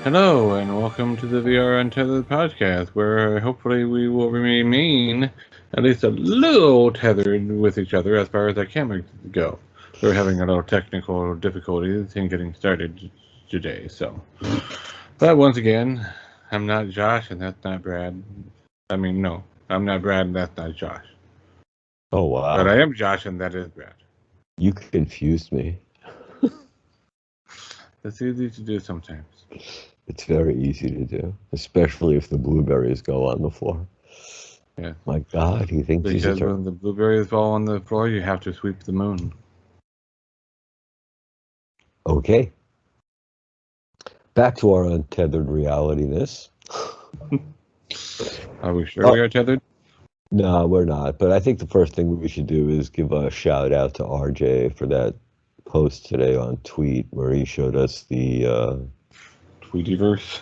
Hello, and welcome to the VR Untethered podcast, where hopefully we will remain at least a little tethered with each other as far as our cameras go. We're having a little technical difficulties in getting started today, so. But once again, I'm not Josh, and that's not Brad. No, I'm not Brad, and that's not Josh. Oh, wow. But I am Josh, and that is Brad. You confused me. It's easy to do sometimes. It's very easy to do, especially if the blueberries go on the floor. Yeah. My God, he thinks he's a Because when the blueberries fall on the floor, you have to sweep the moon. Okay. Back to our untethered reality-ness. Are we sure we are tethered? No, we're not. But I think the first thing we should do is give a shout out to RJ for that post today on Tweet where he showed us the Tweetyverse?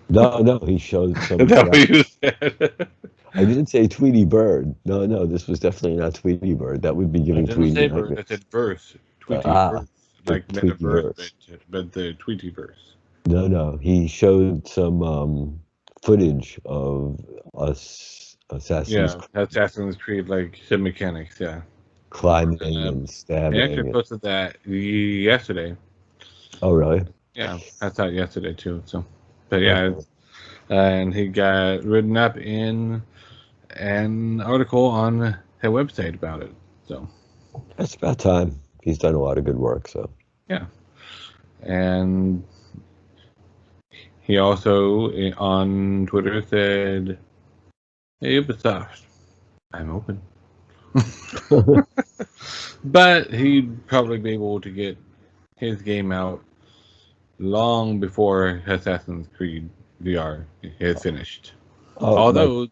No, he showed some. Is that what you said? I didn't say Tweety Bird. No, this was definitely not Tweety Bird. That would be giving Tweety. I didn't say bird, I said verse. Tweetyverse. Like metaverse, but the Tweetyverse. No. He showed some footage of Assassin's Creed. Assassin's Creed, like sim mechanics, yeah. Climbing and stabbing. He actually posted that yesterday. Oh, really? Yeah, I saw it yesterday too. So, but yeah, and he got written up in an article on a website about it. So that's about time. He's done a lot of good work. So yeah, and he also on Twitter said, "Hey, Ubisoft, I'm open." But he'd probably be able to get his game out long before Assassin's Creed VR is finished. Although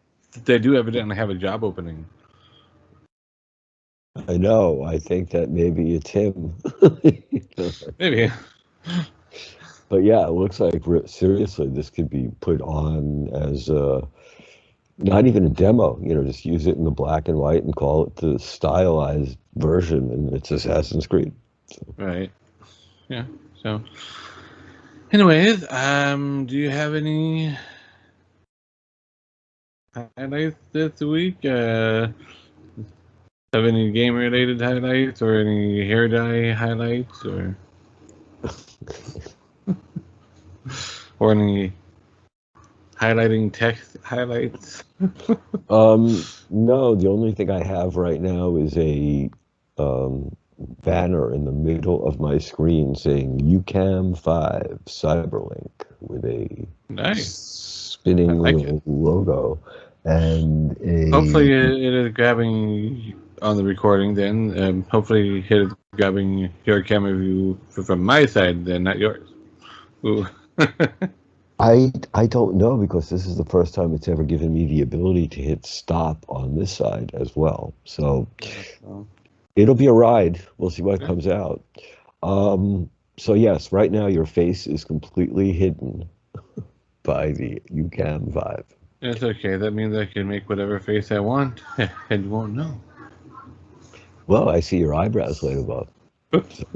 they do evidently have a job opening. I know. I think that maybe it's him. Maybe. But yeah, it looks like seriously this could be put on as not even a demo, just use it in the black and white and call it the stylized version, and it's Assassin's Creed. So. Right. Yeah. So, anyways, do you have any highlights this week? Have any game-related highlights or any hair dye highlights or or any highlighting text highlights? No, the only thing I have right now is a banner in the middle of my screen saying UCAM 5 Cyberlink with a nice spinning little logo and a. Hopefully it is grabbing on the recording then. Hopefully it is grabbing your camera view from my side then, not yours. Ooh. I don't know, because this is the first time it's ever given me the ability to hit stop on this side as well. So it'll be a ride. We'll see what comes out. So yes, right now your face is completely hidden by the UCAM 5. It's okay. That means I can make whatever face I want and you won't know. Well, I see your eyebrows laid above. So,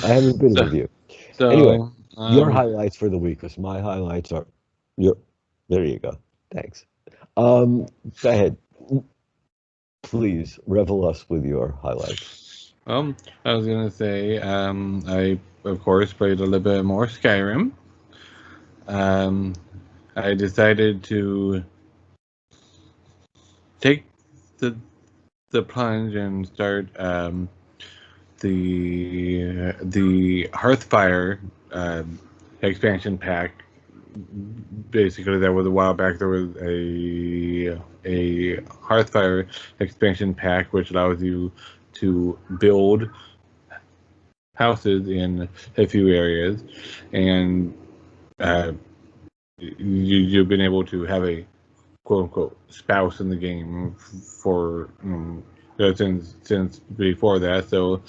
I haven't been with you. So, anyway, your highlights for the week, because my highlights are there you go. Thanks. Go ahead. Please revel us with your highlights. I was gonna say, I of course played a little bit more Skyrim. I decided to take the plunge and start the Hearthfire expansion pack. Basically, there was a while back. There was a Hearthfire expansion pack which allows you to build houses in a few areas, and you've been able to have a quote-unquote spouse in the game for since before that. So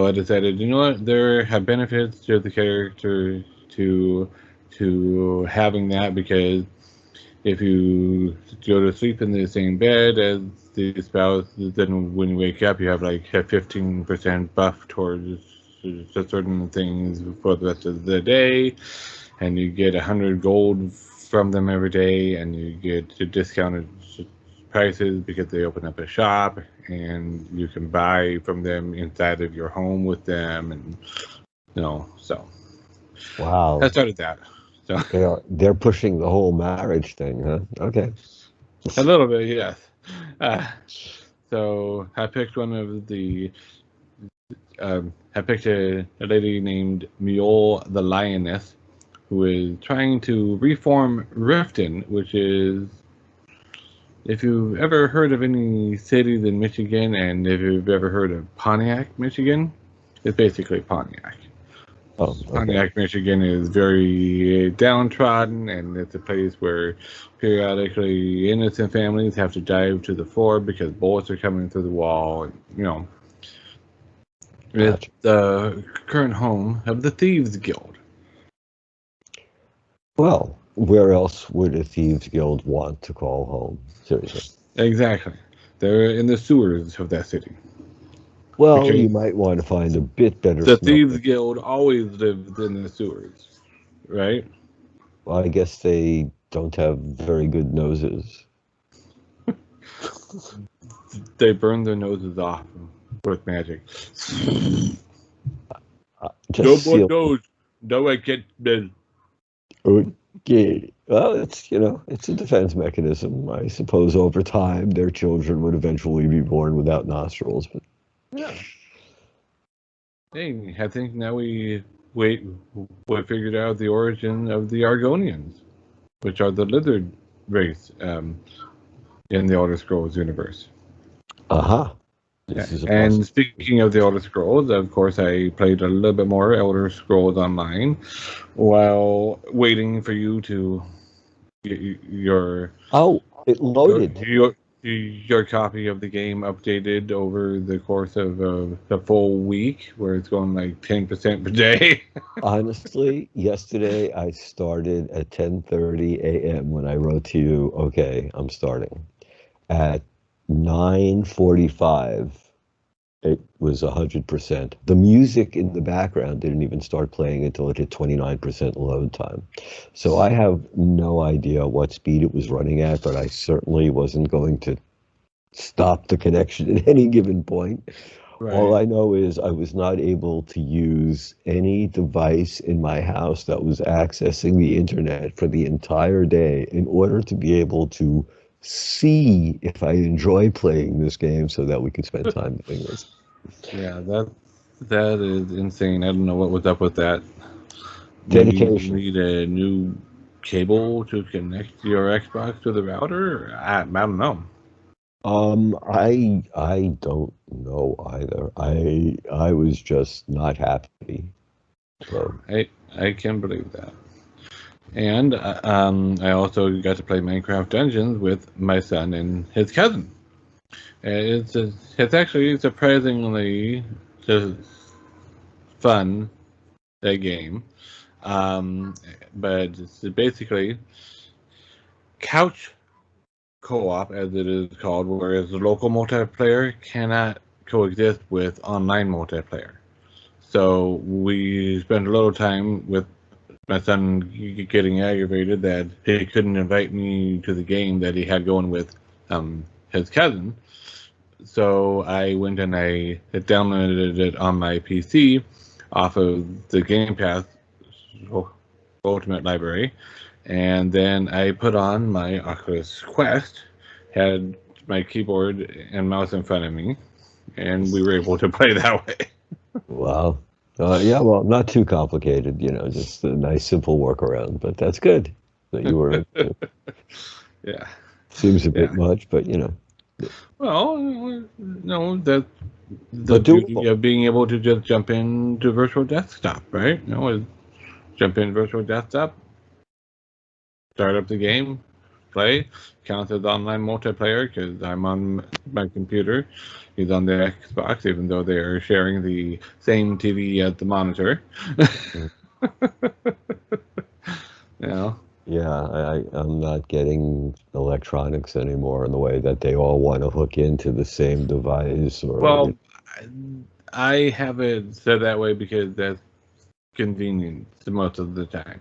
I decided, you know what, there have benefits to the character to having that, because if you go to sleep in the same bed as the spouse, then when you wake up, you have like a 15% buff towards certain things for the rest of the day. and you get 100 gold from them every day, and you get discounted prices because they open up a shop, and you can buy from them inside of your home with them, and so Wow. I started that. So They're pushing the whole marriage thing, huh? Okay. a little bit, yes. Uh, so I picked one of the. I picked a lady named Mule the Lioness, who is trying to reform Riften, which is, if you've ever heard of any cities in Michigan, and if you've ever heard of Pontiac, Michigan, it's basically Pontiac. Oh, okay. Pontiac, Michigan is very downtrodden, and it's a place where periodically innocent families have to dive to the floor because bullets are coming through the wall. And, it's the current home of the Thieves Guild. Well, where else would a Thieves Guild want to call home? Seriously. Exactly. They're in the sewers of that city. Well, Because you might want to find a bit better the smelling. Thieves Guild always lived in the sewers, right? Well, I guess they don't have very good noses. They burn their noses off with magic. Just No more seal. nose. No, I can't. Okay. Well, it's a defense mechanism. I suppose over time their children would eventually be born without nostrils. But Yeah. Hey, I think now we figured out the origin of the Argonians, which are the lizard race in the Elder Scrolls universe. aha. Yeah. This is a And possible. speaking of the Elder Scrolls, of course, I played a little bit more Elder Scrolls Online while waiting for you to get your Oh, it loaded. your copy of the game updated over the course of a full week, where it's going like 10% per day. Honestly, yesterday I started at 10:30 a.m. when I wrote to you, okay, I'm starting. At 9:45, it was 100%. The music in the background didn't even start playing until it hit 29% load time. So I have no idea what speed it was running at, but I certainly wasn't going to stop the connection at any given point. All I know is I was not able to use any device in my house that was accessing the internet for the entire day in order to be able to see if I enjoy playing this game so that we could spend time doing this. Yeah, that is insane. I don't know what was up with that. Maybe you Dedication. need a new cable to connect your Xbox to the router. I don't know. I don't know either. I was just not happy. So I can believe that. And I also got to play Minecraft Dungeons with my son and his cousin. It's actually surprisingly just fun, that game. But it's basically couch co-op, as it is called, whereas the local multiplayer cannot coexist with online multiplayer. So we spent a little time with my son getting aggravated that he couldn't invite me to the game that he had going with his cousin. So I went and I downloaded it on my PC off of the Game Pass Ultimate Library, and then I put on my Oculus Quest, had my keyboard and mouse in front of me, and we were able to play that way. wow. Yeah, well, not too complicated, just a nice simple workaround, but that's good that you were. Yeah. Seems a Yeah. bit much, but Well, no, that's the but beauty doable. of being able to just jump into virtual desktop, right? Jump in virtual desktop, start up the game, play, counts as online multiplayer because I'm on my computer. He's on the Xbox, even though they are sharing the same TV as the monitor. You know? Yeah, I'm not getting electronics anymore in the way that they all want to hook into the same device Well, I have it set that way because that's convenient most of the time.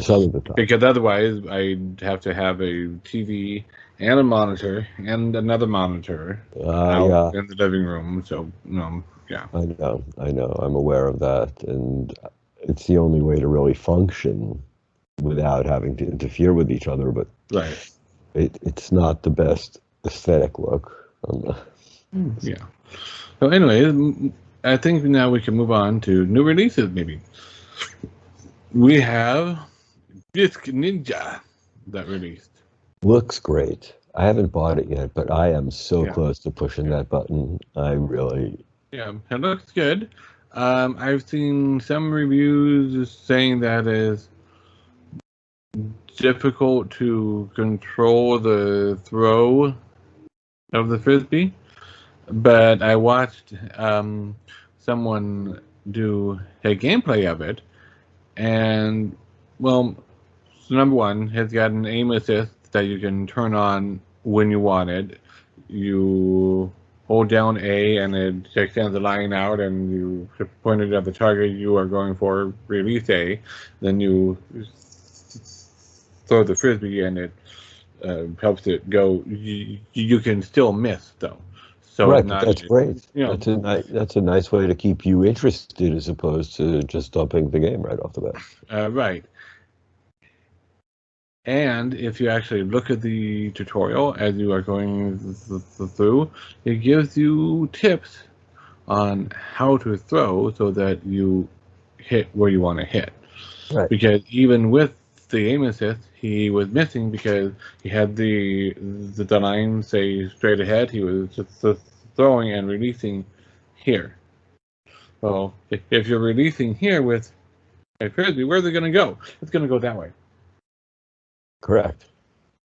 Some of the time. Because otherwise, I'd have to have a TV and a monitor and another monitor out Yeah, in the living room. So, yeah. I know. I'm aware of that, and it's the only way to really function without having to interfere with each other. But Right. it's not the best aesthetic look. Yeah. So, anyway, I think now we can move on to new releases, maybe. We have Disc Ninja that released. Looks great. I haven't bought it yet, but I am so Yeah. close to pushing that button. I really. Yeah, it looks good. I've seen some reviews saying that is difficult to control the throw of the frisbee, but I watched someone do a gameplay of it, and well, so number one, it's got an aim assist that you can turn on when you want it. You hold down A and it extends the line out, and you point it at the target you are going for, release A, then you throw the frisbee and it helps it go. You can still miss though, so Right, it's but not. that's great. You know, That's a nice way to keep you interested as opposed to just dumping the game right off the bat. right. And if you actually look at the tutorial as you are going through, it gives you tips on how to throw so that you hit where you want to hit. Right. Because even with the aim assist, he was missing because he had the line say straight ahead. He was just throwing and releasing here. Well, if you're releasing here with a frisbee, where's it going to go? It's going to go that way. Correct.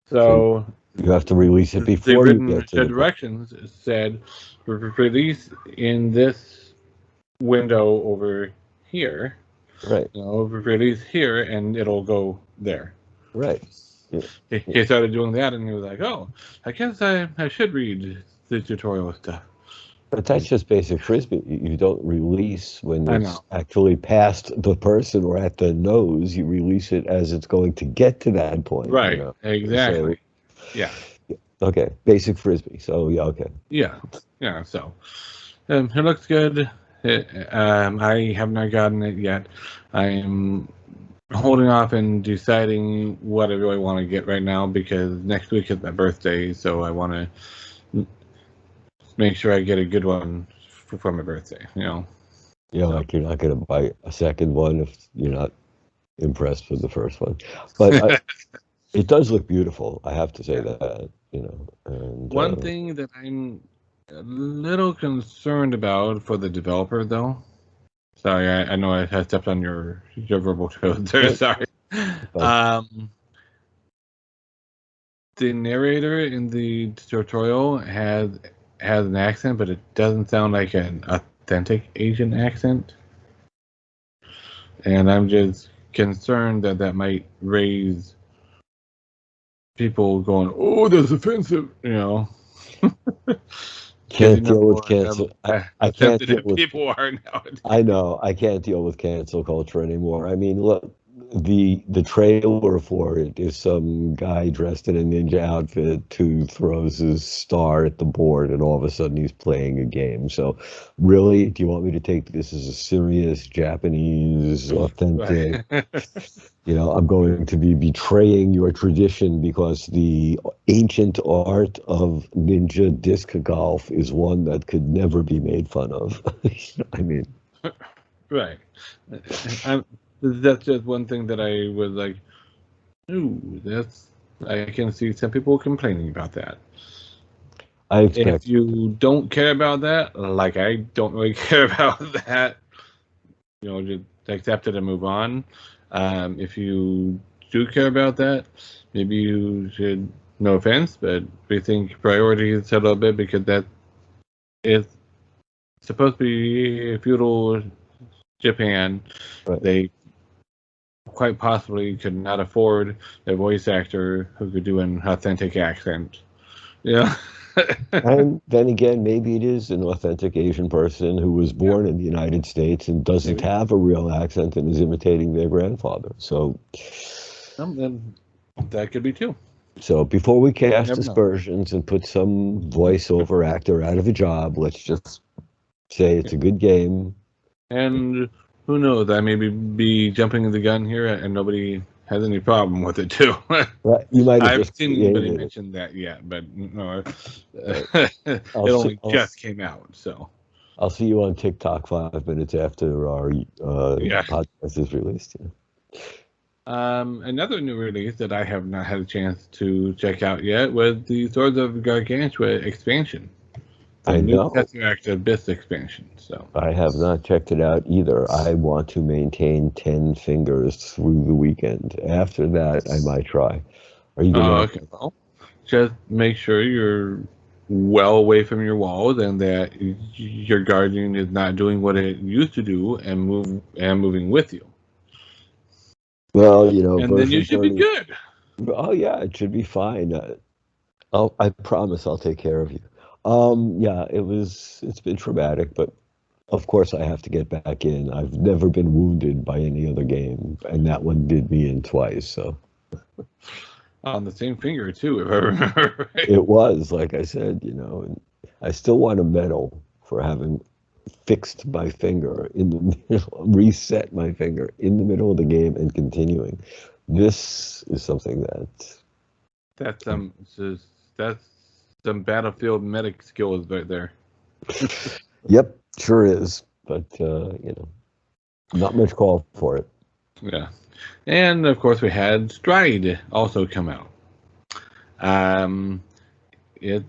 So you have to release it the before you written get to the directions said release in this window over here. Right. Release here, and it'll go there. Right. He started doing that, and he was like, "Oh, I guess I should read the tutorial stuff." But that's just basic frisbee. You don't release when I it's know. actually past the person or at the nose. You release it as it's going to get to that point. Right. Exactly. So, Yeah. okay. Basic frisbee. So yeah. Okay. Yeah. Yeah. So it looks good. I have not gotten it yet. I'm holding off and deciding what I really want to get right now because next week is my birthday, so I want to make sure I get a good one for my birthday. Yeah, like you're not going to buy a second one if you're not impressed with the first one. But it does look beautiful. I have to say that. And One thing that I'm a little concerned about for the developer, though. Sorry, I know I stepped on your verbal toes there. Sorry. The narrator in the tutorial has an accent, but it doesn't sound like an authentic Asian accent. And I'm just concerned that might raise people going, "Oh, that's offensive," Can't deal with cancel. I can't deal with. People are nowadays. I know I can't deal with cancel culture anymore. I mean, look, the trailer for it is some guy dressed in a ninja outfit who throws his star at the board, and all of a sudden he's playing a game. So, really, do you want me to take this as a serious Japanese authentic? Right. I'm going to be betraying your tradition because the ancient art of ninja disc golf is one that could never be made fun of. I mean, Right. That's just one thing that I was like, ooh, I can see some people complaining about that. I expect if you don't care about that, like I don't really care about that, just accept it and move on. If you do care about that, maybe you should, no offense, but rethink priorities a little bit because that is supposed to be feudal Japan. right. They quite possibly could not afford a voice actor who could do an authentic accent. Yeah. And then again, maybe it is an authentic Asian person who was Yeah, born in the United States and doesn't maybe. have a real accent and is imitating their grandfather. Then that could be too. So before we cast Never know. aspersions and put some voiceover actor out of a job, let's just say it's a good game. And who knows? I may be jumping the gun here, and nobody has any problem with it too. Right? You might I have haven't just seen anybody created it. mention that yet, but no, Right. it I'll see, only just came out. So I'll see you on TikTok 5 minutes after our yeah. podcast is released. Yeah. Another new release that I have not had a chance to check out yet was the Swords of Gargantua expansion, the I new know. Tesseract Abyss expansion. So I have not checked it out either. I want to maintain 10 fingers through the weekend. After that, I might try. Are you gonna? okay, well, just make sure you're well away from your walls and that your guardian is not doing what it used to do and moving with you. Well, And then you version should be 30. good. Oh yeah, it should be fine. I promise I'll take care of you. Yeah, it's been traumatic, but of course I have to get back in. I've never been wounded by any other game, and that one did me in twice. So On the same finger too, if I remember right. it was, like I said, and I still want a medal for having fixed my finger in the middle, reset my finger in the middle of the game and continuing. This is something that That's that's some battlefield medic skills right there. Yep, sure is. But not much call for it. Yeah. And of course we had Stride also come out. It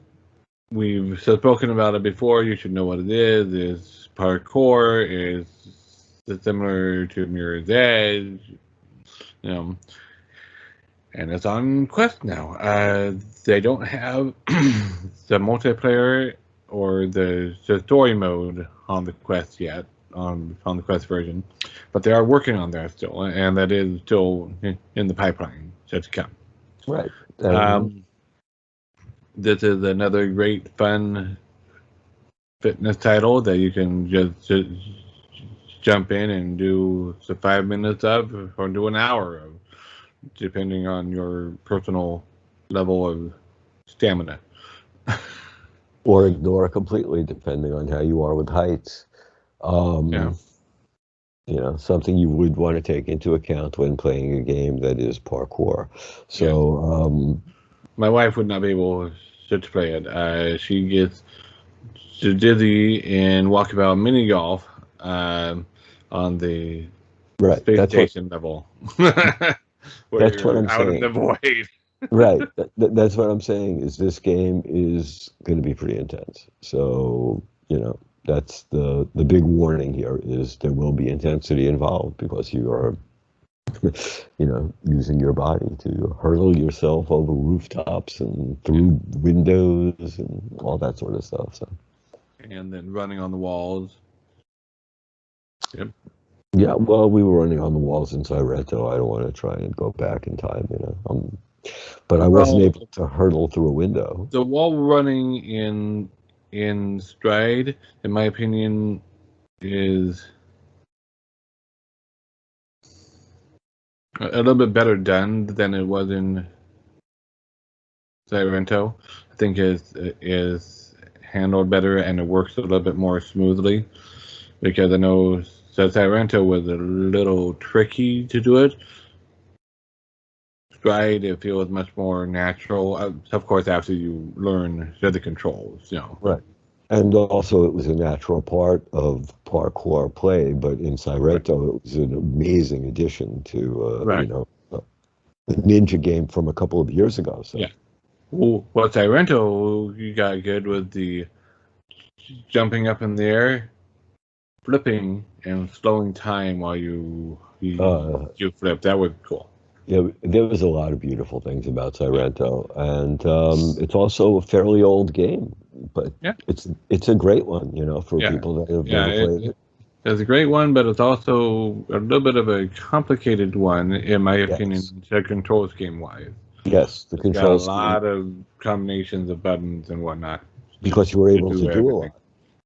we've spoken about it before. You should know what it is. It's parkour. It's similar to Mirror's Edge. And it's on Quest now. They don't have the multiplayer or the story mode on the Quest yet, on the Quest version, but they are working on that still, and that is still in the pipeline to come. Right. This is another great, fun fitness title that you can just jump in and do 5 minutes of, or do an hour of, depending on your personal level of stamina. Or ignore completely, depending on how you are with heights. Something you would want to take into account when playing a game that is parkour. So, my wife would not be able to play it. She gets dizzy in walkabout mini golf on the space station level. That's what I'm out saying. in the void. Right. That's what I'm saying. Is this game is going to be pretty intense. So that's the big warning here. Is there will be intensity involved because you are using your body to hurl yourself over rooftops and through windows and all that sort of stuff. So. And then running on the walls. Yep. Yeah, well, we were running on the walls in Sorrento. I don't want to try and go back in time, but I wasn't able to hurdle through a window. The wall running in Stride, in my opinion, is a little bit better done than it was in Sorrento. I think it is handled better and it works a little bit more smoothly, because I know Sorrento was a little tricky to do it. Stride, it feels much more natural. Of course, after you learn the controls, Right. And also, it was a natural part of parkour play, but in Sorrento, it was an amazing addition to, the ninja game from a couple of years ago. So. Yeah. Well, Sorrento, you got good with the jumping up in the air, flipping, and slowing time while you flip. That was cool. Yeah, there was a lot of beautiful things about Sorrento, and it's also a fairly old game, but it's a great one, for people that have never played it. It's a great one, but it's also a little bit of a complicated one, in my opinion, to controls game-wise. Yes, the It's got a control scheme, lot of combinations of buttons and whatnot because you were able to do a everything. lot.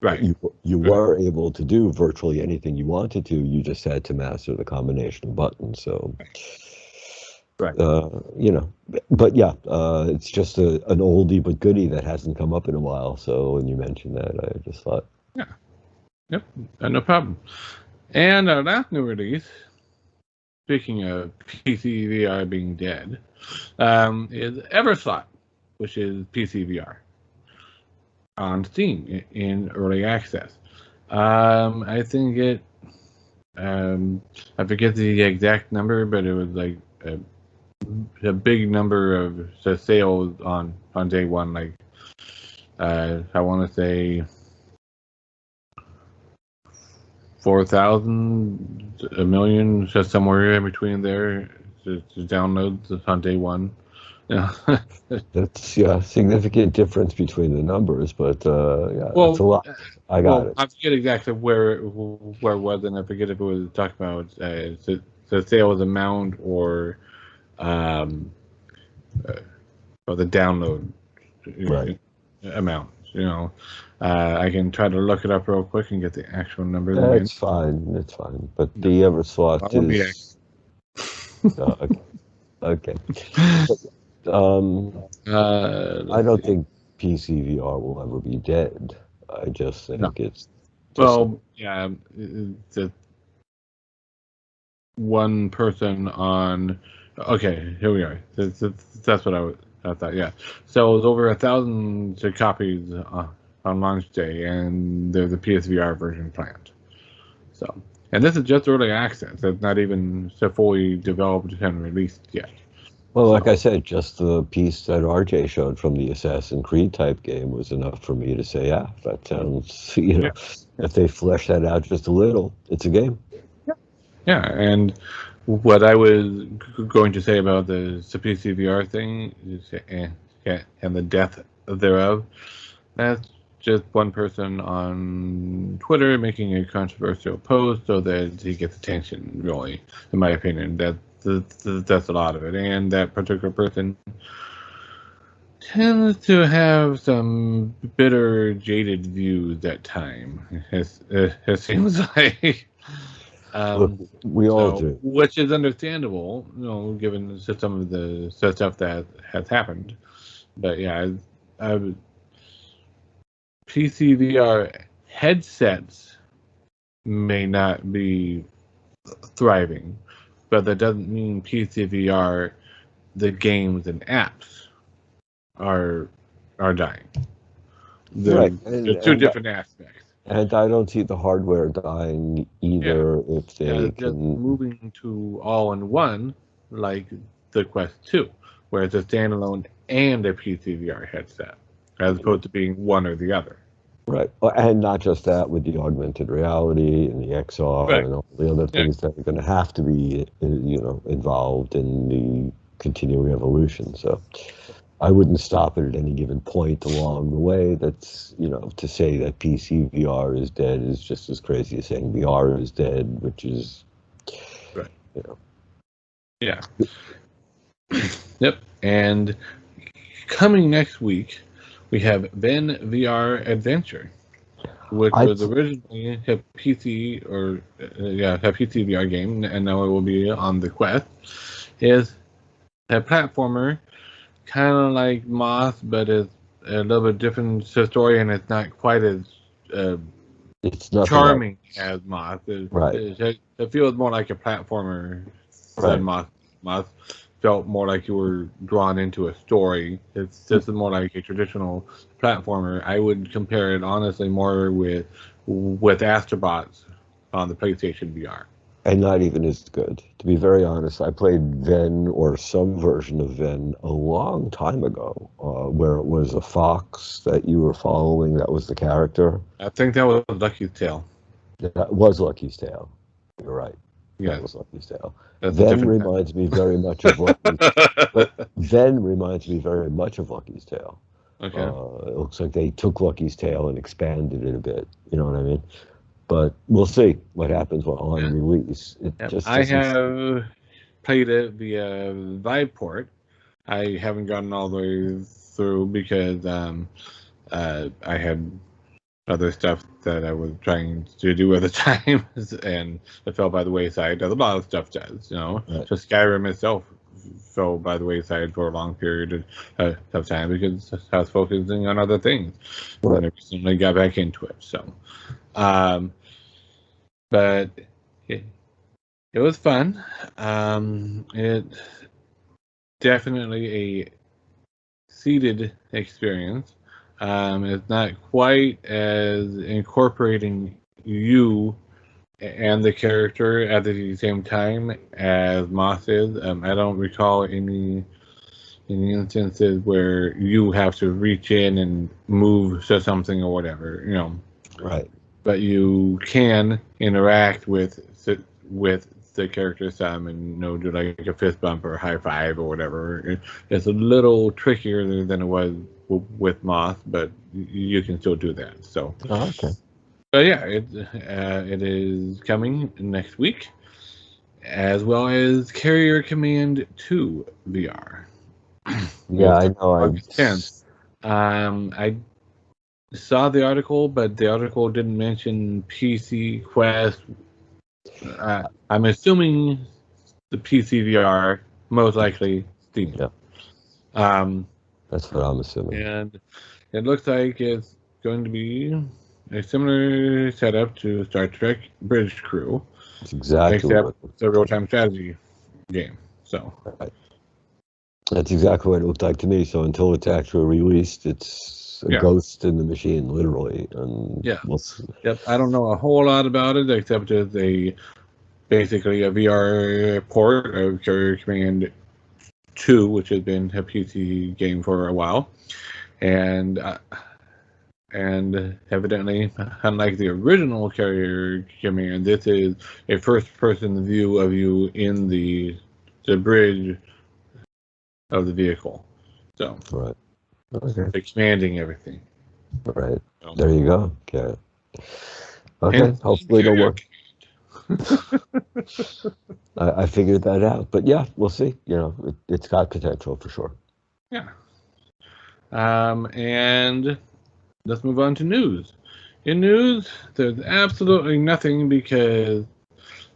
Right. You were able to do virtually anything you wanted to. You just had to master the combination of buttons. So, Right. you know, but yeah, it's just an oldie but goodie that hasn't come up in a while. So when you mentioned that, I just thought, Yeah. Yep. No problem. And our last new release, speaking of PC VR being dead, is Everslaught, which is PC VR on Steam in early access. I think it. I forget the exact number, but it was like a big number of sales on day one. Like I want to say 4,000, a million, just somewhere in between there. To downloads on day one. Yeah. that's a significant difference between the numbers, but yeah, that's a Well, lot. I got I it. forget exactly where it was, and I forget if it was talking about the sales amount um, or the download Right. amount. I can try to look it up real quick and get the actual numbers again. It's fine. It's fine. But No, the I Everslot won't be. is okay. Okay. But, I Let's don't see. think PCVR will ever be dead. I just No. think it's just Well, yeah, the one person on. Okay, here we are. That's what I thought. Yeah, so it was over 1,000 copies on launch day, and there's a PSVR version planned. So, and this is just early access. It's not even so fully developed and released yet. well, like So, I said, just the piece that RJ showed from the Assassin's Creed type game was enough for me to say, yeah, that sounds, yeah, if they flesh that out just a little, it's a game. yeah. And what I was going to say about the PSVR thing is, yeah, and the death thereof. That's just one person on Twitter making a controversial post so that he gets attention, really, in my opinion. That's a lot of it. And that particular person tends to have some bitter, jaded views at time, it seems like. Look, Um, we all so, do. which is understandable, given some of the stuff that has happened. But yeah, I PCVR headsets may not be thriving, but that doesn't mean PCVR, the games and apps, are dying. Right. They're two different aspects. And I don't see the hardware dying Yeah, either if yeah, they it's just can. moving to all-in-one, like the Quest 2, where it's a standalone and a PCVR headset, as opposed to being one or the other. Right. And not just that, with the augmented reality and the XR Right. and all the other Yeah. things that are going to have to be, involved in the continuing evolution. So I wouldn't stop it at any given point along the way. That's, to say that PC VR is dead is just as crazy as saying VR is dead, which is, Right. you know, Yeah. Yep. And coming next week, we have Ven VR Adventure, which I, was originally a PC a PC VR game, and now it will be on the Quest. Is a platformer, kind of like Moth, but it's a little bit different story, and it's not quite as uh, it's nothing like, charming as Moth. right, It feels more like a platformer than right. Moth. Moth felt more like you were drawn into a story. It's just more like a traditional platformer. I would compare it honestly more with Astrobots on the PlayStation VR. And not even as good. To be very honest, I played Ven or some version of Ven a long time ago, where it was a fox that you were following. That was the character. I think that was Lucky's Tale. That was Lucky's Tale. You're right. That Yes, was Lucky's Tale. that's a Ven different. reminds me very much of Lucky, but Ven reminds me very much of Lucky's Tale. Okay. It looks like they took Lucky's Tale and expanded it a bit. You know what I mean? But we'll see what happens on Yeah. release. It Yep. just I doesn't. have played it via Viveport, I haven't gotten all the way through because I had other stuff that I was trying to do at the time, and it fell by the wayside, as a lot of stuff does, you know. Right. So Skyrim itself fell by the wayside for a long period of time because I was focusing on other things. Right. And I recently got back into it, so. But it was fun. It definitely a seated experience. It's not quite as incorporating you and the character at the same time as Moss is. I don't recall any instances where you have to reach in and move to something or whatever, you know. Right. But you can interact with the character some and, you know, do like a fist bump or a high five or whatever. It's a little trickier than it was with Moss, but you can still do that. So, okay. but yeah, it is coming next week, as well as Carrier Command 2 VR. Yeah, I know. August 10th. I saw the article, but the article didn't mention PC, Quest. I'm assuming the PC VR, most likely Steam. Yeah. That's what I'm assuming. And it looks like it's going to be a similar setup to Star Trek Bridge Crew, It's exactly except it's a real-time strategy game. So right. That's exactly what it looked like to me. So until it's actually released, it's a ghost in the machine, literally. And yeah, yep. I don't know a whole lot about it except it's basically a VR port of Carrier Command 2, which has been a PC game for a while, and evidently, unlike the original Carrier Command, this is a first-person view of you in the bridge of the vehicle. So, right. Okay. expanding everything. Right. So, there you go. Okay. Okay. Hopefully it'll work. I figured that out, but yeah, we'll see. You know, it's got potential for sure. Yeah. And let's move on to news. In news, there's absolutely nothing because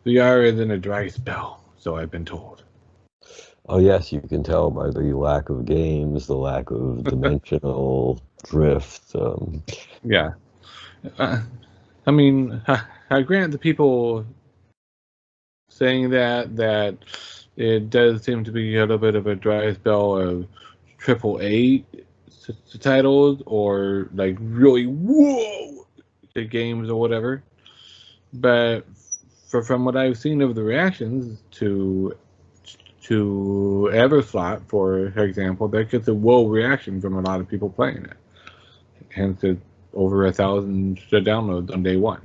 VR is in a dry spell, so I've been told. Oh yes, you can tell by the lack of games, the lack of dimensional drift. Yeah. I mean, I grant the people saying that it does seem to be a little bit of a dry spell of AAA titles or like really whoa games or whatever. But from what I've seen of the reactions to Everslaught, for example, that gets a whoa reaction from a lot of people playing it. Hence, it's over 1,000 downloads on day one.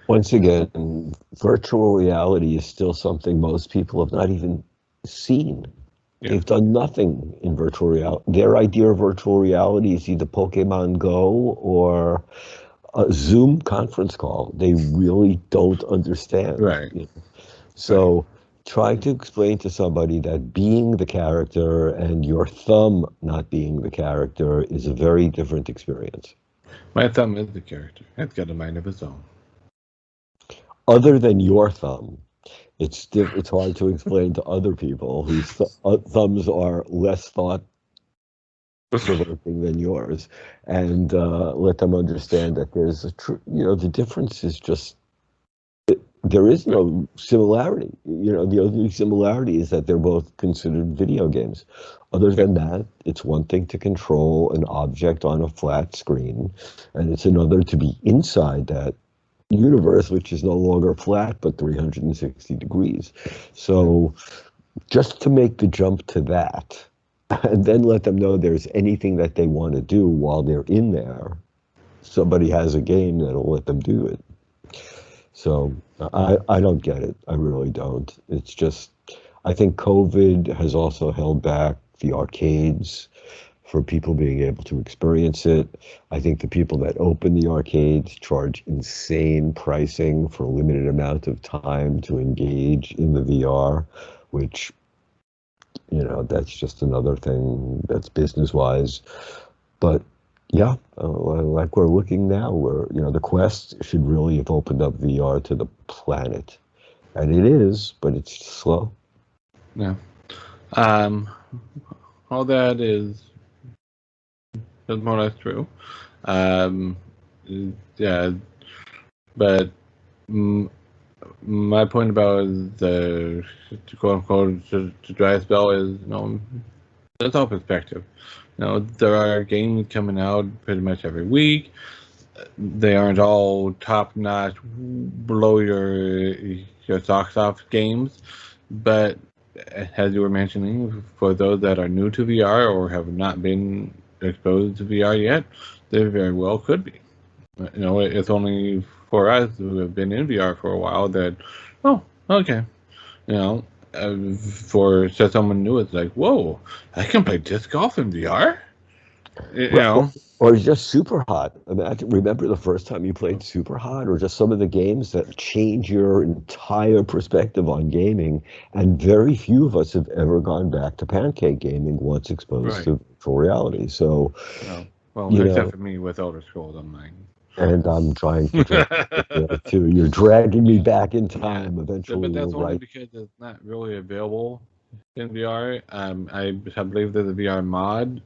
Once again, virtual reality is still something most people have not even seen. Yeah. They've done nothing in virtual reality. Their idea of virtual reality is either Pokemon Go or a Zoom conference call. They really don't understand. Right. You know? So trying to explain to somebody that being the character and your thumb not being the character is a very different experience. My thumb is the character. It's got a mind of its own. Other than your thumb, it's hard to explain to other people whose thumbs are less thought-provoking than yours, and let them understand that there's the difference is just there is no similarity. You know, the only similarity is that they're both considered video games. Other than that, it's one thing to control an object on a flat screen, and it's another to be inside that universe, which is no longer flat but 360 degrees. So just to make the jump to that, and then let them know there's anything that they want to do while they're in there, somebody has a game that'll let them do it. So I don't get it. I really don't. It's just, I think COVID has also held back the arcades for people being able to experience it. I think the people that open the arcades charge insane pricing for a limited amount of time to engage in the VR, which That's just another thing that's business-wise. But yeah, like we're looking now, the Quest should really have opened up VR to the planet. And it is, but it's slow. Yeah. All that is more or less true. Um, yeah, but my point about the quote unquote to dry spell is, that's all perspective. There are games coming out pretty much every week. They aren't all top notch, blow your socks off games, but as you were mentioning, for those that are new to VR or have not been exposed to VR yet, they very well could be. It's only for us who have been in VR for a while that, oh, okay, for someone new, it's like, whoa, I can play disc golf in VR. Right. Or just Super Hot. Remember the first time you played Super Hot, or just some of the games that change your entire perspective on gaming. And very few of us have ever gone back to pancake gaming once exposed to virtual reality. So, except for me with Elder Scrolls Online. And I'm trying to drag you there too. You're dragging me back in time. Eventually, but that's we'll only because it's not really available in VR. I believe there's a VR mod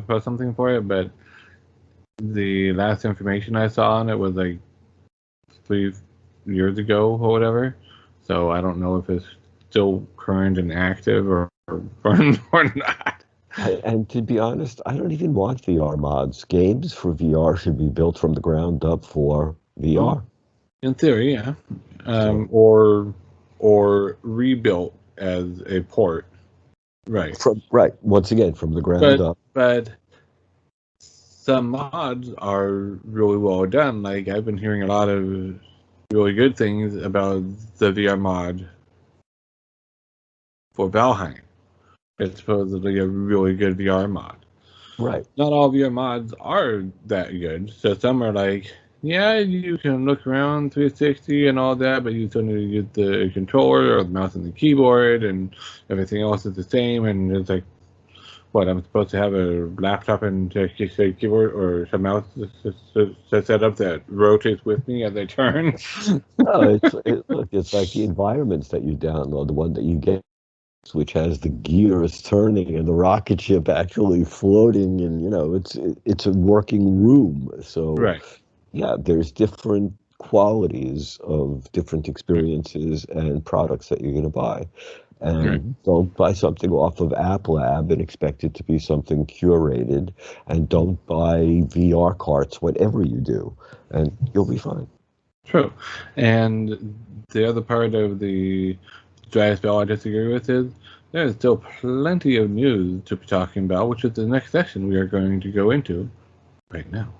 or something for it, but the last information I saw on it was like 3 years ago or whatever. So I don't know if it's still current and active or not. And to be honest, I don't even want VR mods. Games for VR should be built from the ground up for VR. In theory, yeah. Or rebuilt as a port. Right. Once again, from the ground up. But some mods are really well done. Like, I've been hearing a lot of really good things about the VR mod for Valheim. It's supposedly a really good VR mod. Right. Not all VR mods are that good. So some are like, yeah, you can look around 360 and all that, but you still need to use the controller or the mouse and the keyboard, and everything else is the same. And it's like, what, I'm supposed to have a laptop and a keyboard or some mouse set up that rotates with me as I turn? No, it's like the environments that you download, the one that you get, which has the gears turning and the rocket ship actually floating, and it's a working room. So yeah, there's different qualities of different experiences and products that you're going to buy. And don't buy something off of App Lab and expect it to be something curated. And don't buy VR carts, whatever you do, and you'll be fine. True. And the other part of the dry spell I disagree with is there's still plenty of news to be talking about, which is the next section we are going to go into right now.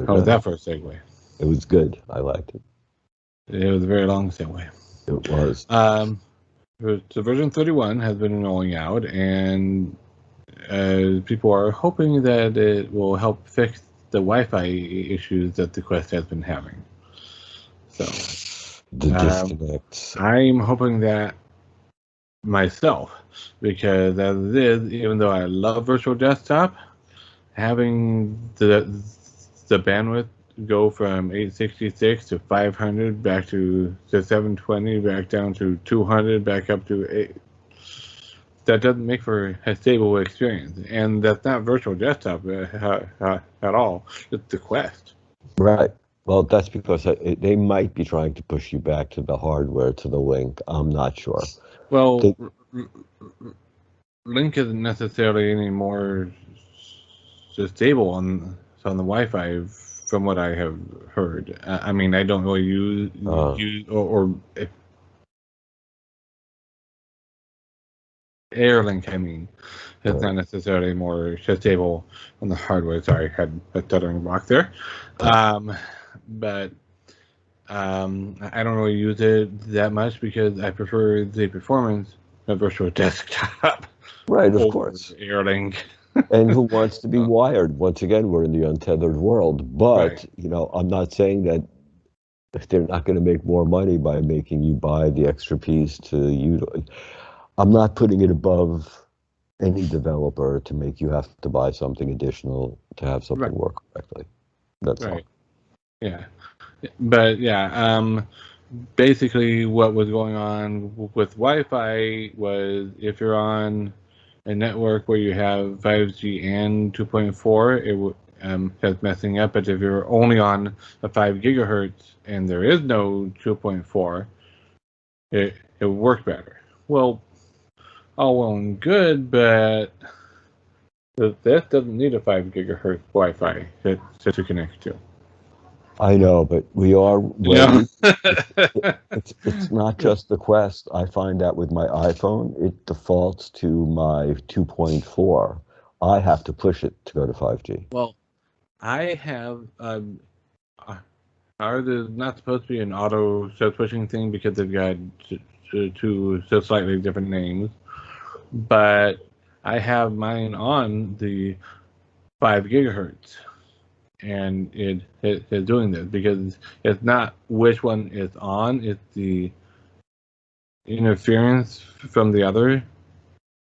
How was that for a segue? It was good. I liked it. It was a very long segue. It was. So version 31 has been rolling out, and people are hoping that it will help fix the Wi-Fi issues that the Quest has been having. So the disconnects. I'm hoping that myself, because as it is, even though I love virtual desktop, having the bandwidth go from 866 to 500 back to 720 back down to 200 back up to 8, that doesn't make for a stable experience. And that's not virtual desktop at all. It's the Quest. Right. Well, that's because they might be trying to push you back to the hardware, to the Link. I'm not sure. Well, Link isn't necessarily any more stable on the Wi-Fi, from what I have heard. I mean, I don't really use or Airlink. I mean, it's not necessarily more stable on the hardware. Sorry, I had a stuttering block there. But I don't really use it that much because I prefer the performance of virtual desktop. Right, of course. Airlink. And who wants to be wired? Once again, we're in the untethered world. But, I'm not saying that they're not going to make more money by making you buy the extra piece to utilize. I'm not putting it above any developer to make you have to buy something additional to have something Right. work correctly. That's all. Right. Yeah. But yeah, basically what was going on with Wi-Fi was if you're on a network where you have 5G and 2.4, it has messing up. But if you're only on a 5 gigahertz and there is no 2.4, it will work better. Well, all well and good, but this doesn't need a 5 gigahertz Wi-Fi to connect to. I know, but we are You it's not just the Quest. I find that with my iPhone, it defaults to my 2.4. I have to push it to go to 5G. Well, I have ours is not supposed to be an auto set switching thing because they've got two slightly different names, but I have mine on the 5 gigahertz, and it is doing this because it's not which one is on; it's the interference from the other,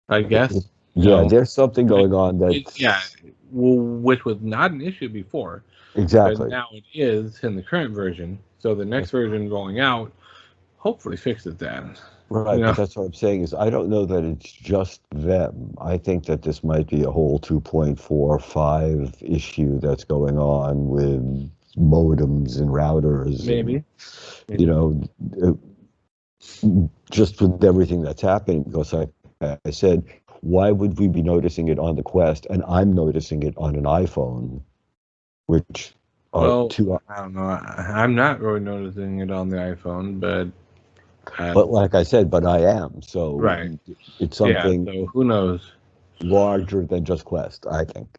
I guess. Yeah, there's something going on Yeah, which was not an issue before. But exactly. now it is in the current version. So the next version rolling out hopefully fixes that. Right, but that's what I'm saying is I don't know that it's just them. I think that this might be a whole 2.45 issue that's going on with modems and routers. Maybe. And, you know, just with everything that's happening, because I said, why would we be noticing it on the Quest and I'm noticing it on an iPhone, which are two. I don't know. I'm not really noticing it on the iPhone, but like I said, but I am. So right. It's something. Yeah, so who knows? Larger than just Quest, I think.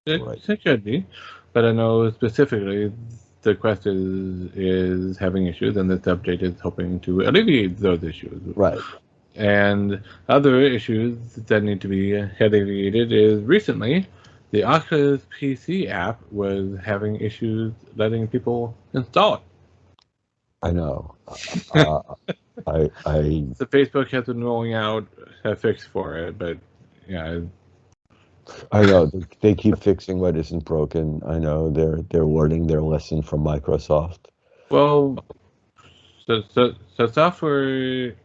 It could be, but I know specifically the Quest is having issues, and this update is hoping to alleviate those issues. Right. And other issues that need to be alleviated is recently the Oculus PC app was having issues letting people install it. I know. So Facebook has been rolling out a fix for it, but yeah. I know they keep fixing what isn't broken. I know they're learning their lesson from Microsoft. Well, so software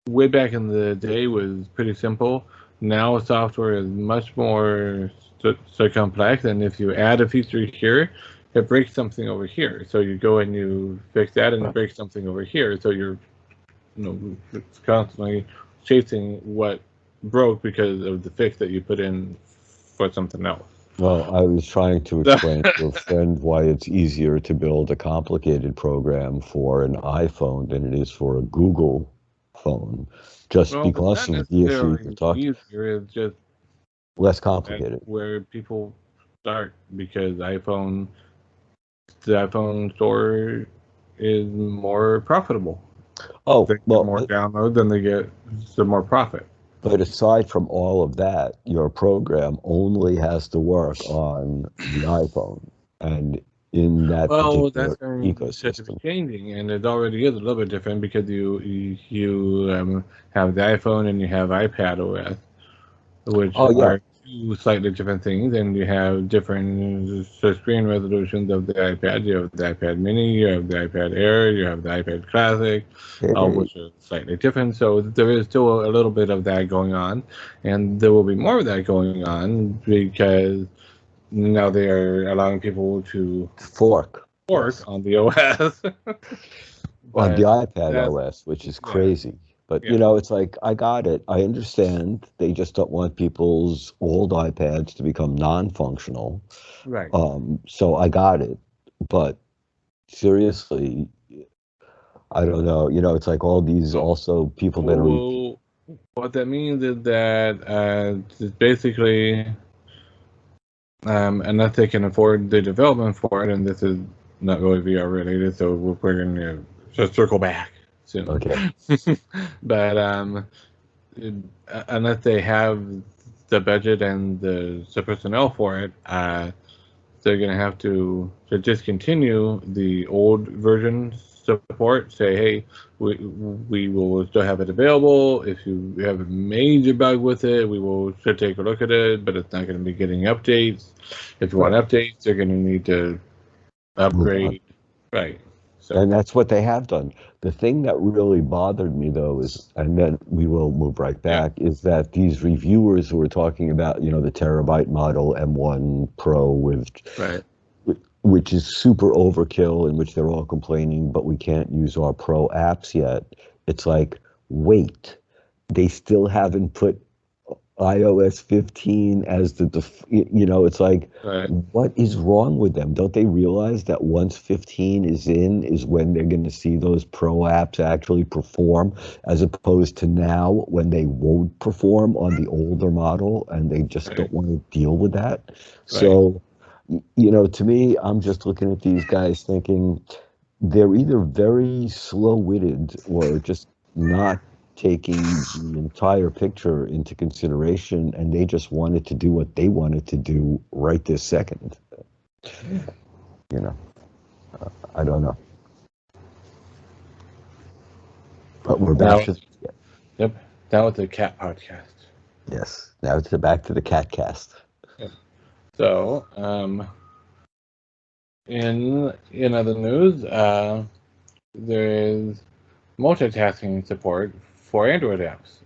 way back in the day was pretty simple. Now software is much more so complex, and if you add a feature here, it breaks something over here. So you go and you fix that, and it breaks something over here. So you're constantly chasing what broke because of the fix that you put in for something else. Well, I was trying to explain to a friend why it's easier to build a complicated program for an iPhone than it is for a Google phone, just because of the issue you're talking. Easier, it's just less complicated. Where people start because the iPhone store is more profitable. Oh, they get more downloads than they get some more profit. But aside from all of that, your program only has to work on the iPhone and in that particular ecosystem. Changing, and it already is a little bit different because you have the iPhone and you have iPad OS, which are two slightly different things, and you have different screen resolutions of the iPad. You have the iPad Mini, you have the iPad Air, you have the iPad Classic, which are slightly different. So there is still a little bit of that going on, and there will be more of that going on because now they are allowing people to fork on the OS. On the iPad OS, which is crazy. But, it's like, I got it. I understand. They just don't want people's old iPads to become non-functional. Right. So I got it. But seriously, I don't know. It's like all these also people that are... What that means is that basically, unless they can afford the development for it, and this is not really VR related, so we're going to just circle back soon. Okay. But unless they have the budget and the personnel for it, they're going to have to discontinue the old versions support, say, hey, we will still have it available. If you have a major bug with it, we will still take a look at it, but it's not going to be getting updates. If you want updates, they're going to need to upgrade. Right. So. And that's what they have done. The thing that really bothered me, though, is, and then we will move right back, is that these reviewers who were talking about, the terabyte model M1 Pro with, which is super overkill, in which they're all complaining, but we can't use our Pro apps yet. It's like, wait, they still haven't put iOS 15 as it's like, what is wrong with them? Don't they realize that once 15 is in is when they're going to see those Pro apps actually perform, as opposed to now when they won't perform on the older model and they just don't want to deal with that? So, to me, I'm just looking at these guys thinking they're either very slow-witted or just not taking the entire picture into consideration, and they just wanted to do what they wanted to do right this second. I don't know. But we're back to... Yep, that was the cat podcast. Yes, now it's back to the cat cast. Yep. So, in other news, there is multitasking support for Android apps,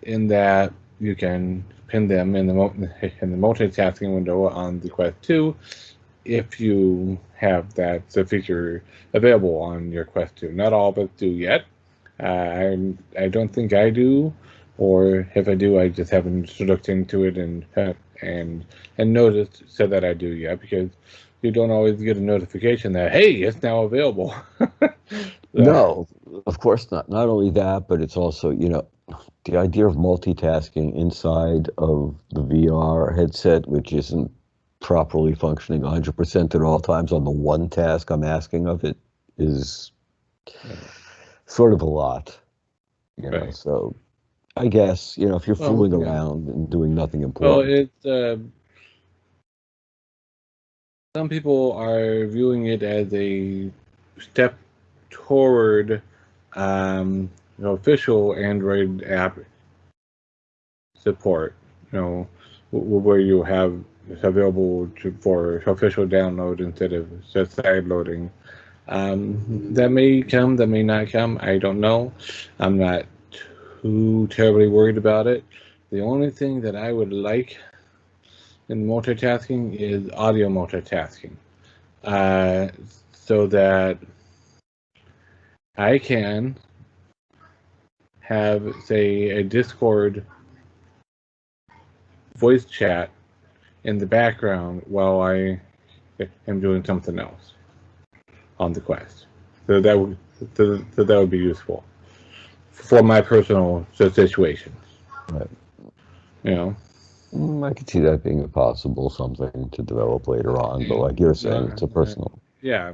in that you can pin them in the multitasking window on the Quest 2 if you have that feature available on your Quest 2. Not all of us do yet. I don't think I do, or if I do, I just haven't looked into it and noticed so that I do yet, because you don't always get a notification that, hey, it's now available. No, of course not. Not only that, but it's also, the idea of multitasking inside of the VR headset, which isn't properly functioning 100% at all times on the one task I'm asking of it, is sort of a lot. So I guess, if you're fooling around and doing nothing important. Well, some people are viewing it as a step toward official Android app support, where you have it's available for official download instead of just side loading. That may come, that may not come. I don't know. I'm not too terribly worried about it. The only thing that I would like in multitasking is audio multitasking, so that I can have, say, a Discord voice chat in the background while I am doing something else on the Quest. So that would be useful for my personal situation. Right. I could see that being a possible something to develop later on, but like you're saying, it's a personal. Yeah.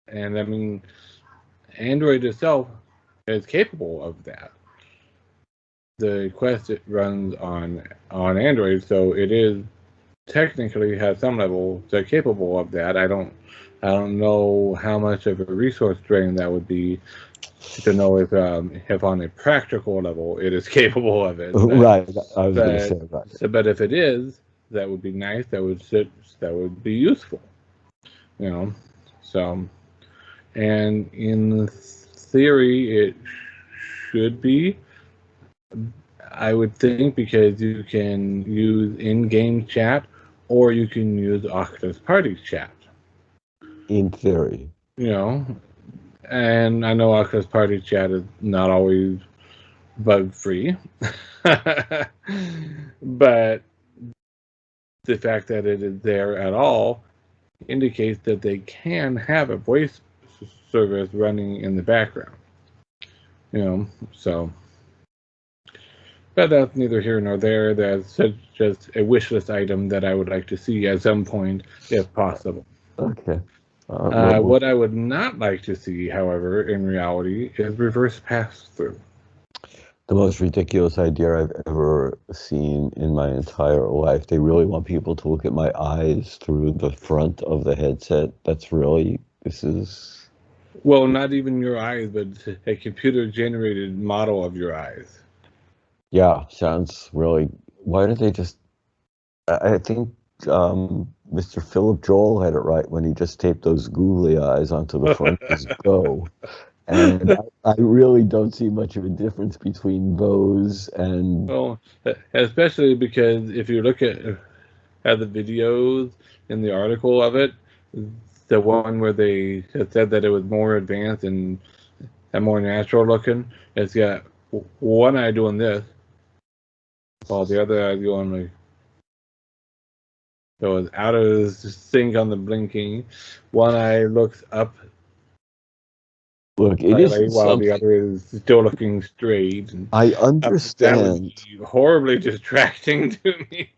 And I mean, Android itself is capable of that. The Quest runs on Android, so it is technically has some level they're capable of that. I don't know how much of a resource drain that would be to know if on a practical level it is capable of it. Right. I was going to say that. So, but if it is, that would be nice. That would be useful. So, and in theory, it should be. I would think, because you can use in-game chat or you can use Oculus Party chat. In theory. And I know Oculus Party chat is not always bug-free, but the fact that it is there at all indicates that they can have a voice service running in the background. So. But that's neither here nor there. That's just a wish list item that I would like to see at some point, if possible. Okay. What I would not like to see, however, in reality, is reverse pass-through. the most ridiculous idea I've ever seen in my entire life. They really want people to look at my eyes through the front of the headset. This is... Well, not even your eyes, but a computer-generated model of your eyes. Yeah, sounds really... Why don't they just... I think Mr. Philip Joel had it right when he just taped those googly eyes onto the front of his Go. And I really don't see much of a difference between those and... Well, especially because if you look at the videos in the article of it, the one where they had said that it was more advanced and more natural looking, it's got one eye doing this, while the other eye going like, so it's out of sync on the blinking. One eye looks up Look, it slightly, isn't while the something... other is still looking straight. And I that would understand. be horribly distracting to me.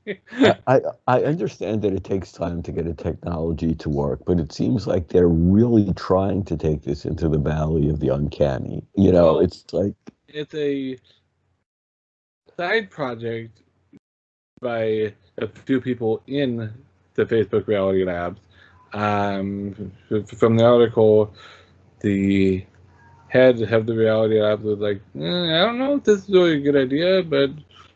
I understand that it takes time to get a technology to work, but it seems like they're really trying to take this into the valley of the uncanny. You know, Well, it's like... it's a side project by a few people in the Facebook Reality Labs. From the article, the head of the Reality Labs was like, I don't know if this is really a good idea, but